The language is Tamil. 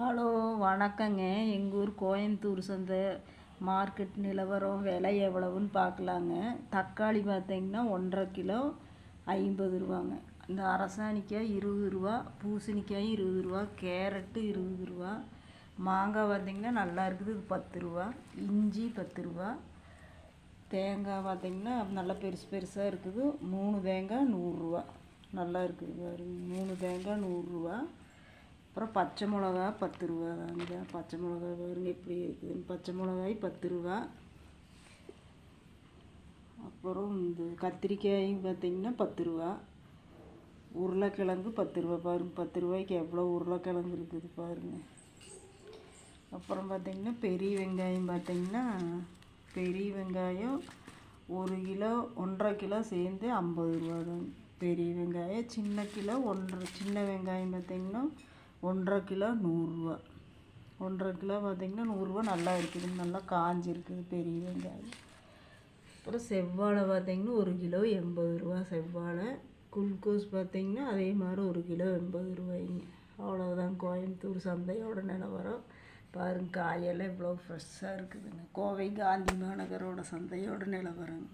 ஹலோ வணக்கங்க. எங்கள் ஊர் கோயம்புத்தூர் சந்தை மார்க்கெட் நிலவரம் விலை எவ்வளவுன்னு பார்க்கலாங்க. தக்காளி பார்த்தீங்கன்னா 1.5 கிலோ 50 ரூபாங்க. இந்த அரசாணிக்காய் 20 ரூபா, பூசணிக்காய் 20 ரூபா, கேரட்டு 20 ரூபா, மாங்காய் பார்த்திங்கன்னா நல்லா இருக்குது, இது 10 ரூபா, இஞ்சி 10 ரூபா, தேங்காய் பார்த்திங்கன்னா நல்லா பெருசு பெருசாக இருக்குது, 3 தேங்காய் 100 ரூபா, நல்லா இருக்குது பாருங்க. 3 தேங்காய் 100 ரூபா. அப்புறம் பச்சை மிளகா 10 ரூபா தாங்க. பச்சை மிளகா பாருங்க எப்படி இருக்குதுன்னு. பச்சை மிளகாய் 10 ரூபா. அப்புறம் இந்த கத்திரிக்காய் பார்த்திங்கன்னா 10 ரூபா. உருளைக்கிழங்கு 10 ரூபா பாருங்க. 10 ரூபாய்க்கு எவ்வளோ உருளைக்கிழங்கு இருக்குது பாருங்கள். அப்புறம் பார்த்திங்கன்னா பெரிய வெங்காயம் பார்த்திங்கன்னா பெரிய வெங்காயம் 1 கிலோ 1.5 கிலோ சேர்ந்து 50 ரூபா தாங்க பெரிய வெங்காயம். சின்ன கிலோ சின்ன வெங்காயம் பார்த்திங்கன்னா 1.5 கிலோ 100 ரூபா. 1.5 கிலோ பார்த்திங்கன்னா 100 ரூபா. நல்லா இருக்குது, நல்லா காஞ்சிருக்குது பெரிய வெங்காயம். அப்புறம் செவ்வாழை பார்த்திங்கன்னா 1 கிலோ 80 ரூபா செவ்வாழை. குளுக்கோஸ் பார்த்திங்கன்னா அதே மாதிரி 1 கிலோ 80 ரூபாய்ங்க. அவ்வளோதான் கோயம்புத்தூர் சந்தையோட நிலவரம். பாருங்க காயெல்லாம் இவ்வளோ ஃப்ரெஷ்ஷாக இருக்குதுங்க. கோவை காந்தி மாநகரோட சந்தையோட நிலவரம்.